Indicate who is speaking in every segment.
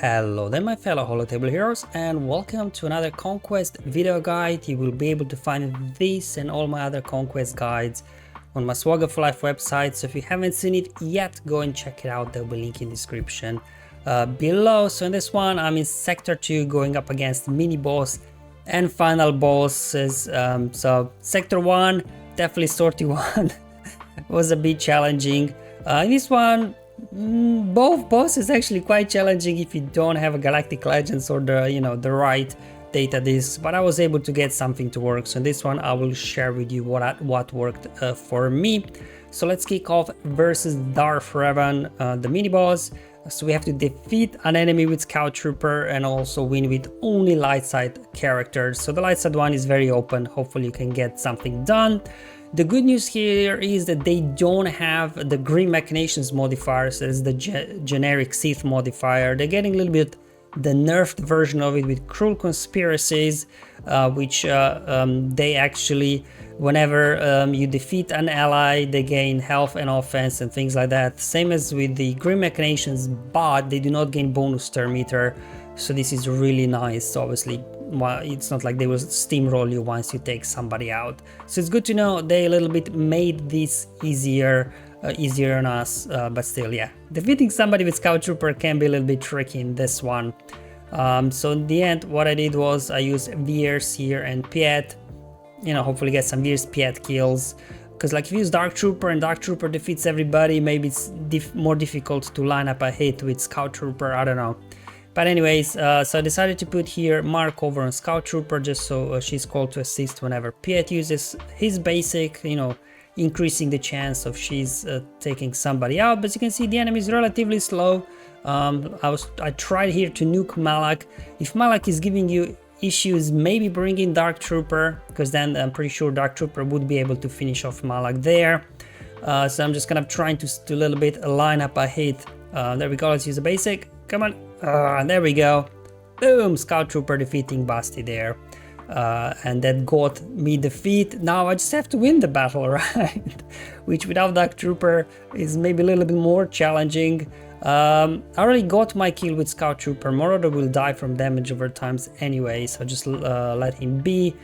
Speaker 1: Hello there my fellow holotable heroes, and welcome to another Conquest video guide. You will be able to find this and all my other Conquest guides on my SWGOH for Life website, so if you haven't seen it yet, go and check it out. There will be a link in the description below. So in this one I'm in Sector 2 going up against mini boss and final bosses. So Sector 1, definitely Sortie 1 was a bit challenging. In this one, both bosses actually quite challenging if you don't have a Galactic Legends or the right data discs, but I was able to get something to work. So in this one I will share with you what worked for me. So let's kick off versus Darth Revan, the mini boss. So we have to defeat an enemy with Scout Trooper and also win with only light side characters. So the light side one is very open. Hopefully you can get something done. The good news here is that they don't have the Green Machinations modifiers as the generic Sith modifier. They're getting a little bit the nerfed version of it with Cruel Conspiracies, which they actually, whenever you defeat an ally, they gain health and offense and things like that. Same as with the Green Machinations, but they do not gain bonus turn meter. So this is really nice. Obviously, it's not like they will steamroll you once you take somebody out. So it's good to know they a little bit made this easier on us, but still, yeah, defeating somebody with Scout Trooper can be a little bit tricky in this one. So in the end, what I did was I used Veers here and Piet, hopefully get some Veers Piet kills. Because like if you use Dark Trooper and Dark Trooper defeats everybody, maybe it's more difficult to line up a hit with Scout Trooper, I don't know. But anyways, so I decided to put here Mark over on Scout Trooper just so she's called to assist whenever Piet uses his basic, increasing the chance of she's taking somebody out. But as you can see, the enemy is relatively slow. I tried here to nuke Malak. If Malak is giving you issues, maybe bring in Dark Trooper, because then I'm pretty sure Dark Trooper would be able to finish off Malak there. So I'm just kind of trying to a little bit line up a hit. There we go, let's use a basic. Come on. There we go. Boom! Scout Trooper defeating Basti there. And that got me defeat. Now I just have to win the battle, right? Which without Dark Trooper is maybe a little bit more challenging. I already got my kill with Scout Trooper. Moroder will die from damage over times anyway, so just let him be.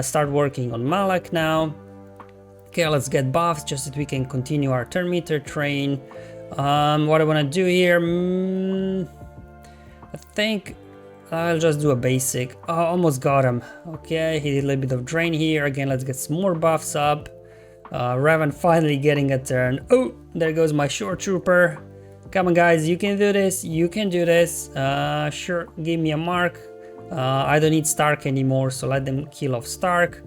Speaker 1: Start working on Malak now. Okay, let's get buffs just so that we can continue our turn meter train. What I want to do here, I think I'll just do a basic. Oh, almost got him. Okay, he did a little bit of drain here. Again, let's get some more buffs up. Revan finally getting a turn. Oh, there goes my short trooper. Come on guys, you can do this. You can do this. Sure, give me a mark. I don't need Stark anymore, so let them kill off Stark.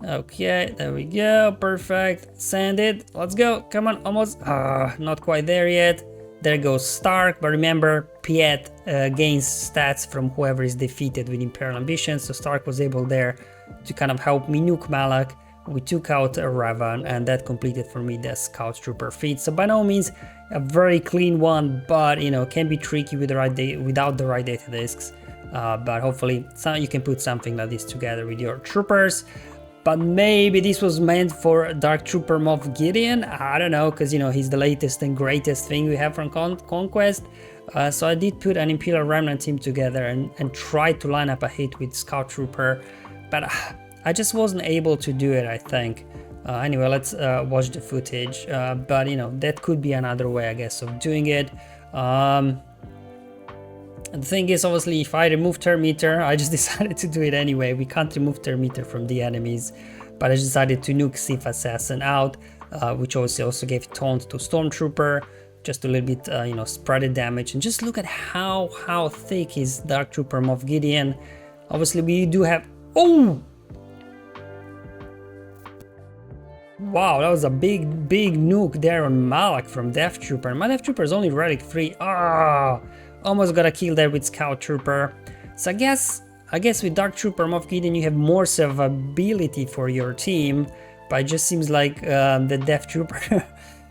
Speaker 1: Okay, there we go. Perfect. Send it. Let's go. Come on, almost. Not quite there yet. There goes Stark, but remember, Piet gains stats from whoever is defeated with Imperial Ambitions, so Stark was able there to kind of help me nuke Malak. We took out Revan, and that completed for me the Scout Trooper feat. So by no means a very clean one, but can be tricky with the right without the right data discs. But hopefully you can put something like this together with your troopers. But maybe this was meant for Dark Trooper Moff Gideon, I don't know, because he's the latest and greatest thing we have from Conquest. So I did put an Imperial Remnant team together and tried to line up a hit with Scout Trooper, but I just wasn't able to do it, I think. Anyway, let's watch the footage, but that could be another way, I guess, of doing it. The thing is, obviously, if I remove turn meter, I just decided to do it anyway. We can't remove turn meter from the enemies, but I decided to nuke Sith Assassin out, which also gave taunt to Stormtrooper, just a little bit, spreaded damage. And just look at how thick is Dark Trooper Moff Gideon. Obviously, we do have. Oh! Wow, that was a big nuke there on Malak from Death Trooper. My Death Trooper is only relic 3. Almost got a kill there with Scout Trooper. So I guess with Dark Trooper Moff Gideon you have more survivability for your team, but it just seems like the Death Trooper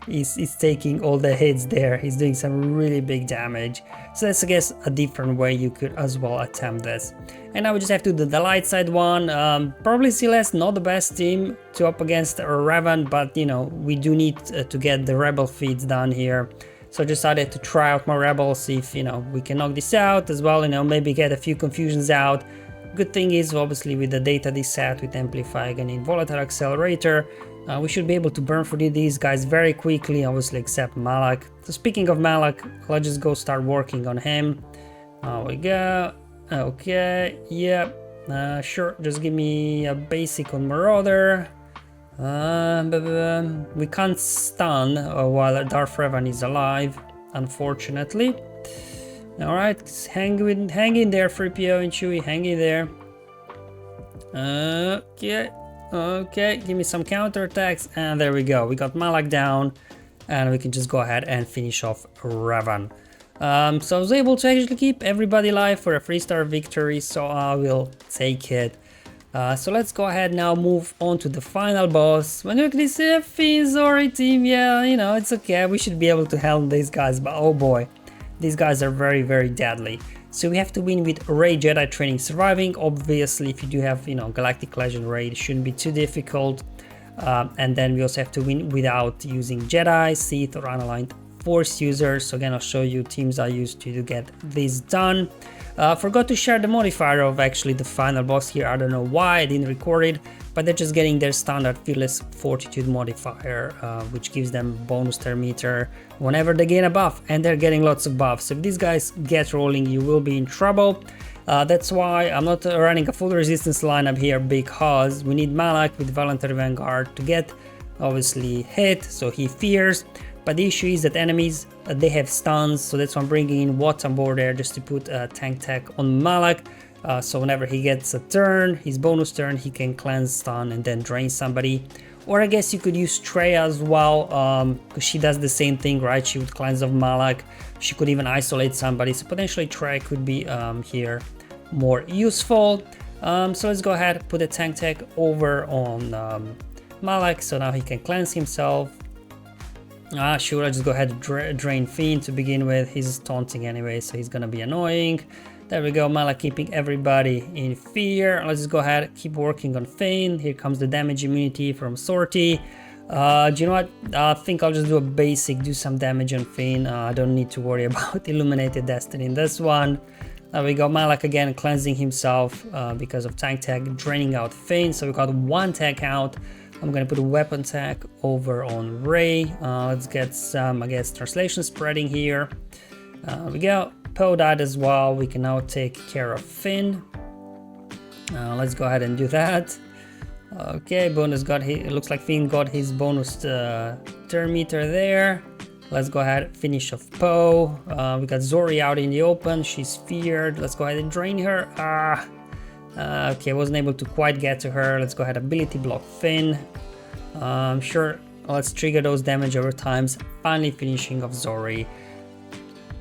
Speaker 1: is taking all the hits there. He's doing some really big damage. So that's, I guess, a different way you could as well attempt this. And now we just have to do the light side one. Probably Celeste, not the best team to up against Revan, but we do need to get the rebel feats done here. So I decided to try out my rebels, see if, you know, we can knock this out as well, you know, maybe get a few confusions out. Good thing is, obviously, with the data this set with Amplify and Volatile Accelerator, we should be able to burn through these guys very quickly, obviously, except Malak. So speaking of Malak, let's just go start working on him. There we go. Okay, yeah, sure, just give me a basic on Marauder. We can't stun while Darth Revan is alive, unfortunately. Alright, hang in there, 3PO and Chewie, hang in there. Okay, give me some counterattacks, and there we go. We got Malak down, and we can just go ahead and finish off Revan. So I was able to actually keep everybody alive for a 3-star victory, so I will take it. So let's go ahead now, move on to the final boss. When you look at this Zori team, yeah, you know, it's okay. We should be able to handle these guys, but oh boy, these guys are very, very deadly. So we have to win with Rey Jedi Training Surviving. Obviously, if you do have, you know, Galactic Legend Rey, it shouldn't be too difficult. And then we also have to win without using Jedi, Sith, or unaligned Force users. So again, I'll show you teams I used to get this done. Forgot to share the modifier of actually the final boss here. I don't know why I didn't record it, but they're just getting their standard Fearless Fortitude modifier, which gives them bonus turn meter whenever they gain a buff, and they're getting lots of buffs. So if these guys get rolling, you will be in trouble. That's why I'm not running a full resistance lineup here, because we need Malak with Voluntary Vanguard to get obviously hit, so he fears. But the issue is that enemies, they have stuns, so that's why I'm bringing in Watt on board there just to put a tank tech on Malak. So whenever he gets a turn, his bonus turn, he can cleanse, stun, and then drain somebody. Or I guess you could use Treya as well, because she does the same thing, right? She would cleanse of Malak. She could even isolate somebody, so potentially Treya could be here more useful. So let's go ahead, put a tank tech over on Malak, so now he can cleanse himself. Sure, I'll just go ahead and drain Fiend to begin with. He's taunting anyway, so he's gonna be annoying. There we go, Malak keeping everybody in fear. Let's just go ahead, keep working on Fiend. Here comes the damage immunity from Sortie. Do you know what? I think I'll just do a basic, do some damage on Fiend. I don't need to worry about Illuminated Destiny in this one. There we go, Malak again cleansing himself because of tank tag, draining out Fiend. So we got one tag out. I'm gonna put a weapon tag over on Rey. Let's get some, I guess, translation spreading here. We go. Poe died as well. We can now take care of Finn. Let's go ahead and do that. Okay, bonus got his, it looks like Finn got his bonus turn meter there. Let's go ahead and finish off Poe. We got Zori out in the open. She's feared. Let's go ahead and drain her. Okay, wasn't able to quite get to her. Let's go ahead, ability block Finn. Sure, let's trigger those damage over times. Finally finishing off Zori.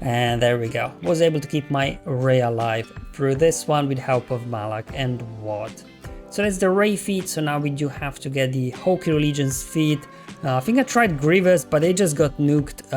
Speaker 1: And there we go. Was able to keep my Rey alive through this one with help of Malak and Watt. So that's the Rey feat. So now we do have to get the Hokey Religion's feat. I think I tried Grievous, but they just got nuked.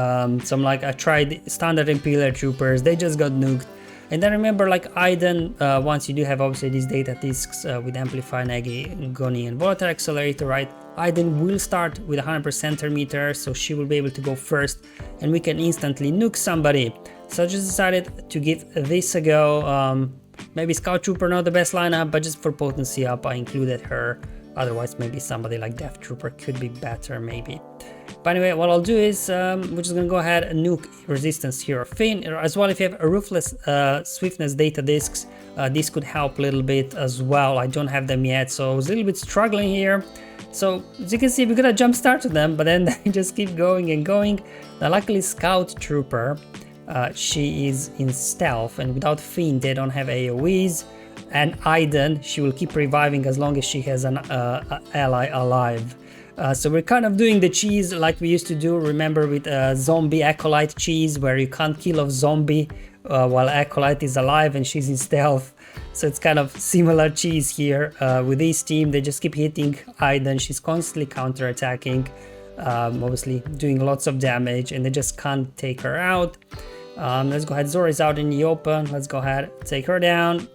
Speaker 1: So I'm like, I tried Standard Imperial Troopers. They just got nuked. And then remember, like Iden, once you do have obviously these data discs with Amplify, Negi, Goni, and Volatile Accelerator, right? Iden will start with 100% turn meter, so she will be able to go first, and we can instantly nuke somebody. So I just decided to give this a go. Maybe Scout Trooper not the best lineup, but just for potency up, I included her. Otherwise, maybe somebody like Death Trooper could be better, maybe. But anyway, what I'll do is we're just gonna go ahead and nuke resistance here of Finn. As well, if you have a Ruthless Swiftness data discs, this could help a little bit as well. I don't have them yet, so I was a little bit struggling here. So as you can see, we got a jump start to them, but then they just keep going and going. Now, luckily, Scout Trooper, she is in stealth, and without Finn, they don't have AoEs. And Iden, she will keep reviving as long as she has an ally alive. So we're kind of doing the cheese like we used to do, remember, with zombie acolyte cheese, where you can't kill a zombie while acolyte is alive and she's in stealth. So it's kind of similar cheese here with this team. They just keep hitting Iden. She's constantly counterattacking, obviously doing lots of damage, and they just can't take her out. Let's go ahead. Zori's out in the open. Let's go ahead, take her down.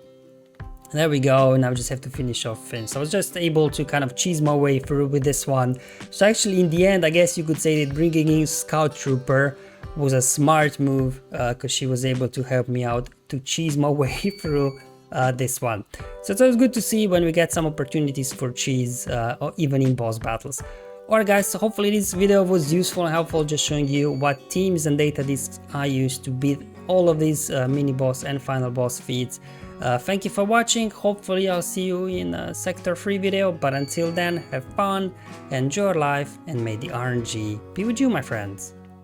Speaker 1: There we go, and now we just have to finish off Finn. So I was just able to kind of cheese my way through with this one. So actually, in the end, I guess you could say that bringing in Scout Trooper was a smart move because she was able to help me out to cheese my way through this one. So it's always good to see when we get some opportunities for cheese or even in boss battles. Alright guys, so hopefully this video was useful and helpful, just showing you what teams and data disks I use to beat all of these mini boss and final boss feats. Thank you for watching. Hopefully I'll see you in a Sector 3 video, but until then, have fun, enjoy your life, and may the RNG be with you, my friends.